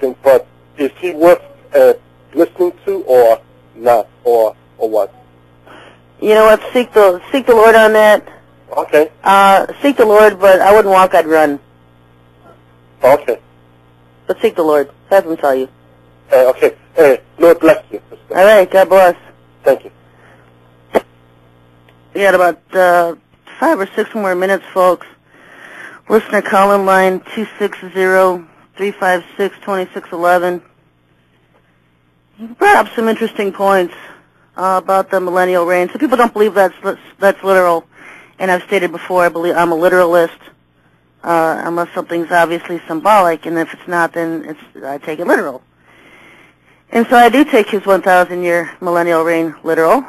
but is he worth listening to or not, or what? You know what? Seek the Lord on that. Okay. Seek the Lord, but I wouldn't walk, I'd run. Okay. But seek the Lord. Have him tell you. Okay. Lord bless you. All right. God bless. Thank you. We got about 5 or 6 more minutes, folks. Listener call-in line 260-356-2611. You brought up some interesting points about the millennial reign. Some people don't believe that's literal, and I've stated before I'm a literalist unless something's obviously symbolic, and if it's not, then I take it literal. And so I do take his 1,000-year millennial reign literal,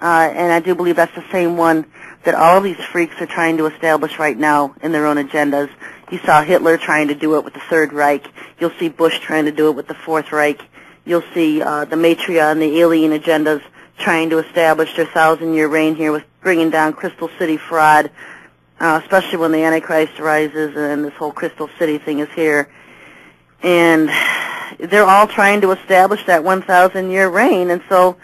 and I do believe that's the same one that all of these freaks are trying to establish right now in their own agendas. You saw Hitler trying to do it with the Third Reich. You'll see Bush trying to do it with the Fourth Reich. You'll see the Matria and the alien agendas trying to establish their 1,000-year reign here with bringing down Crystal City fraud, especially when the Antichrist rises and this whole Crystal City thing is here. And they're all trying to establish that 1,000-year reign. And so,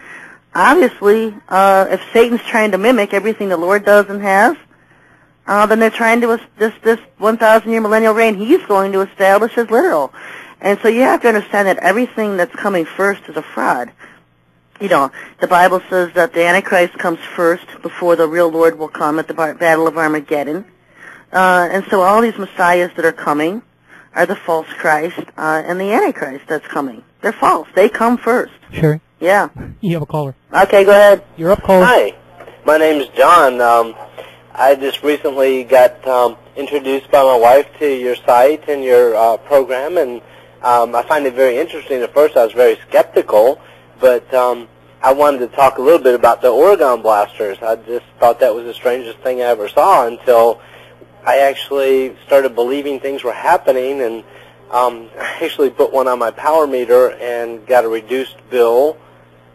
obviously, if Satan's trying to mimic everything the Lord does and has, then they're trying to, this 1,000-year millennial reign, he's going to establish as literal. And so you have to understand that everything that's coming first is a fraud. You know, the Bible says that the Antichrist comes first before the real Lord will come at the Battle of Armageddon. And so all these messiahs that are coming are the false Christ and the Antichrist that's coming. They're false. They come first. Sherry? Yeah. You have a caller. Okay, go ahead. You're up, caller. Hi. My name is John. I just recently got introduced by my wife to your site and your program, and I find it very interesting. At first I was very skeptical, but I wanted to talk a little bit about the Oregon blasters. I just thought that was the strangest thing I ever saw until I actually started believing things were happening, and I actually put one on my power meter and got a reduced bill.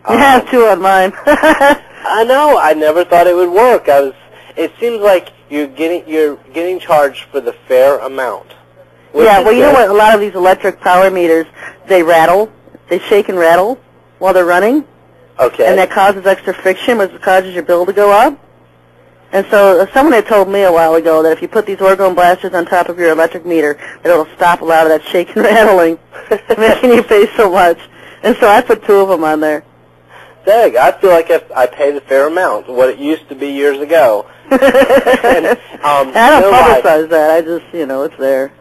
You have two on mine. I know. I never thought it would work. It seems like you're getting charged for the fair amount. Yeah, well, you know what? A lot of these electric power meters, they rattle. They shake and rattle while they're running. Okay. And that causes extra friction, which causes your bill to go up. And so someone had told me a while ago that if you put these Oregon blasters on top of your electric meter, that it'll stop a lot of that shaking and rattling, making you pay so much. And so I put two of them on there. Dang, I feel like I pay the fair amount, what it used to be years ago. And, I don't publicize that. I just, it's there.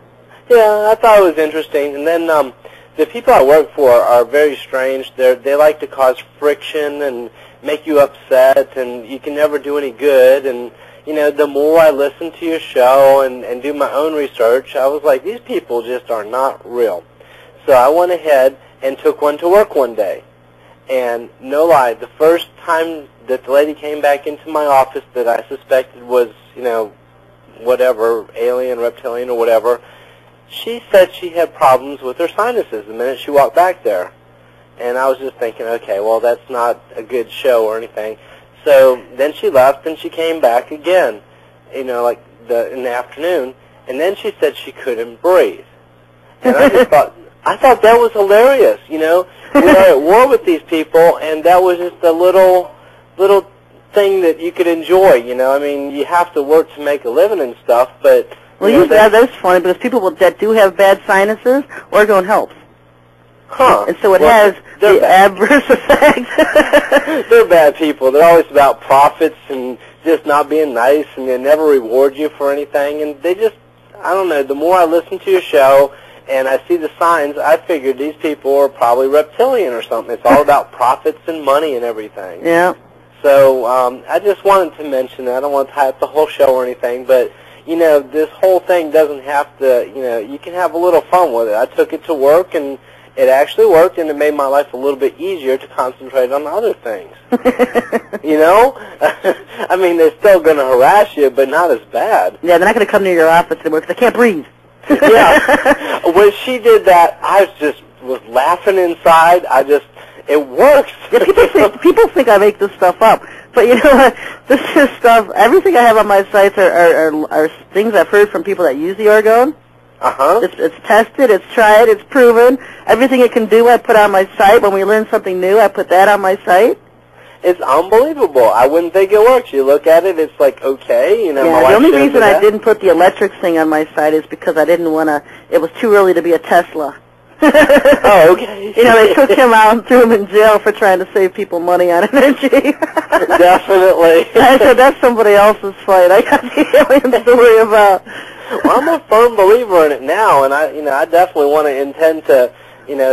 Yeah, I thought it was interesting. And then the people I work for are very strange. They like to cause friction and make you upset, and you can never do any good. And, the more I listen to your show and do my own research, I was like, these people just are not real. So I went ahead and took one to work one day. And no lie, the first time that the lady came back into my office that I suspected was, whatever, alien, reptilian, or whatever, she said she had problems with her sinuses the minute she walked back there. And I was just thinking, okay, well, that's not a good show or anything. So then she left and she came back again, in the afternoon. And then she said she couldn't breathe. And I just thought that was hilarious, We are at war with these people, and that was just a little thing that you could enjoy, I mean, you have to work to make a living and stuff, but... Well, that's funny, because people that do have bad sinuses, Oregon helps. Huh. And so it has the adverse effect. They're bad people. They're always about profits and just not being nice, and they never reward you for anything, and they just, I don't know, the more I listen to your show and I see the signs, I figured these people are probably reptilian or something. It's all about profits and money and everything. Yeah. So I just wanted to mention that. I don't want to tie up the whole show or anything, but, this whole thing doesn't have to, you can have a little fun with it. I took it to work, and it actually worked, and it made my life a little bit easier to concentrate on other things. I mean, they're still going to harass you, but not as bad. Yeah, they're not going to come near your office anymore because they can't breathe. Yeah. When she did that, I was laughing inside. It works. Yeah, people think I make this stuff up. But you know what? This is stuff, everything I have on my sites are things I've heard from people that use the Oregon. It's tested, it's tried, it's proven. Everything it can do, I put on my site. When we learn something new, I put that on my site. It's unbelievable. I wouldn't think it works. You look at it, it's like, okay, Yeah, the only reason I didn't put the electric thing on my site is because I didn't want to, it was too early to be a Tesla. Oh, okay. They took him out and threw him in jail for trying to save people money on energy. Definitely. I said, that's somebody else's fight. I got the aliens to worry about. Well, I'm a firm believer in it now, and I definitely want to intend to,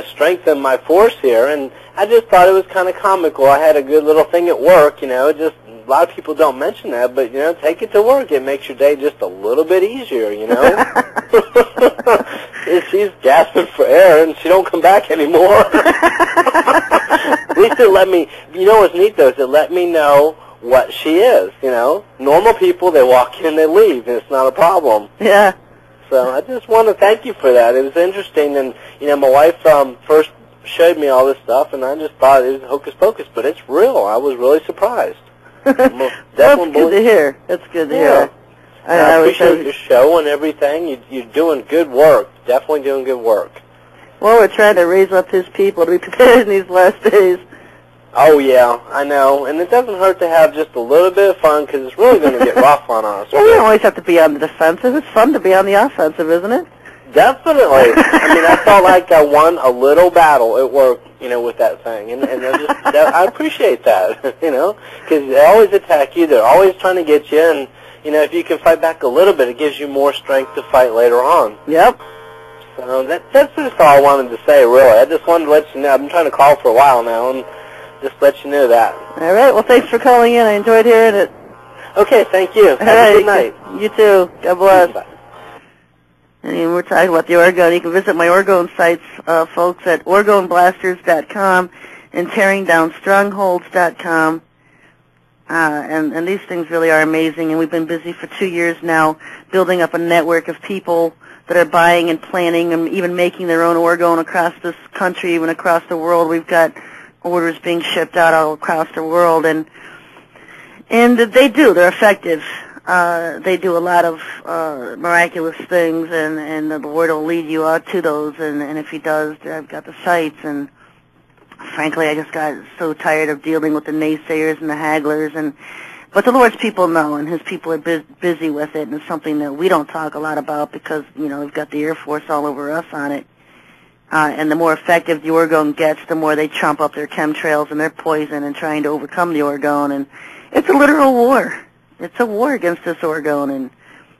strengthen my force here. And I just thought it was kind of comical. I had a good little thing at work, just a lot of people don't mention that, but take it to work. It makes your day just a little bit easier, She's gasping for air, and she don't come back anymore. At least it let me. What's neat though is it let me know what she is. Normal people, they walk in, they leave, and it's not a problem. Yeah. So I just want to thank you for that. It was interesting, and my wife first showed me all this stuff, and I just thought it was hocus pocus, but it's real. I was really surprised. That's good to hear. That's good to hear. I appreciate your show and everything. You're doing good work. Definitely doing good work. Well, we're trying to raise up his people to be prepared in these last days. Oh, yeah, I know. And it doesn't hurt to have just a little bit of fun, because it's really going to get rough on us. Well, we don't always have to be on the defensive. It's fun to be on the offensive, isn't it? Definitely. I felt like I won a little battle at work, with that thing. And I appreciate that, because they always attack you. They're always trying to get you. And, if you can fight back a little bit, it gives you more strength to fight later on. Yep. So that's just all I wanted to say, really. I just wanted to let you know. I've been trying to call for a while now, and just let you know that. All right. Well, thanks for calling in. I enjoyed hearing it. Okay. Thank you. Have a good night. You too. God bless. Bye. And we're talking about the orgone. You can visit my orgone sites, folks, at orgoneblasters.com and tearingdownstrongholds.com. And these things really are amazing. And we've been busy for 2 years now building up a network of people that are buying and planning and even making their own orgone across this country, even across the world. We've got orders being shipped out all across the world, and they're effective. They do a lot of miraculous things, and the Lord will lead you out to those, and if He does, I've got the sites, and frankly, I just got so tired of dealing with the naysayers and the hagglers, but the Lord's people know, and His people are busy with it, and it's something that we don't talk a lot about because, we've got the Air Force all over us on it. And the more effective the orgone gets, the more they trump up their chemtrails and their poison and trying to overcome the orgone. And it's a literal war. It's a war against this orgone.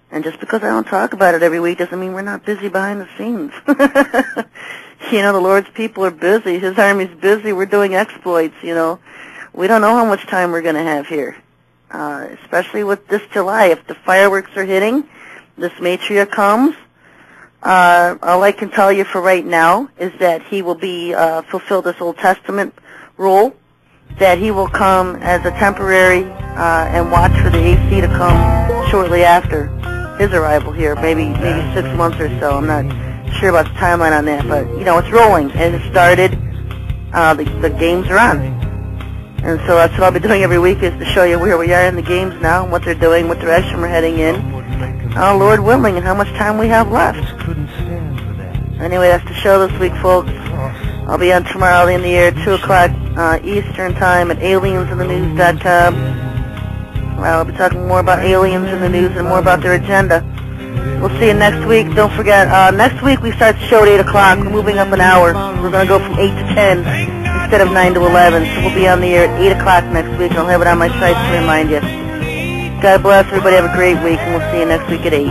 And just because I don't talk about it every week doesn't mean we're not busy behind the scenes. The Lord's people are busy. His army's busy. We're doing exploits, We don't know how much time we're going to have here, especially with this July. If the fireworks are hitting, this Maitreya comes, all I can tell you for right now is that he will be fulfill this Old Testament role, that he will come as a temporary and watch for the AC to come shortly after his arrival here, maybe 6 months or so. I'm not sure about the timeline on that, but it's rolling and it started. The games are on, and so that's what I'll be doing every week is to show you where we are in the games now, and what they're doing, what direction we're heading in. Lord willing, and how much time we have left. Anyway, that's the show this week, folks. I'll be on tomorrow in the air, 2 o'clock Eastern Time at aliensinthenews.com. I'll be talking more about aliens in the news and more about their agenda. We'll see you next week. Don't forget, next week we start the show at 8 o'clock. We're moving up an hour. We're going to go from 8 to 10 instead of 9 to 11. So we'll be on the air at 8 o'clock next week. I'll have it on my site to remind you. God bless everybody. Have a great week, and we'll see you next week at 8.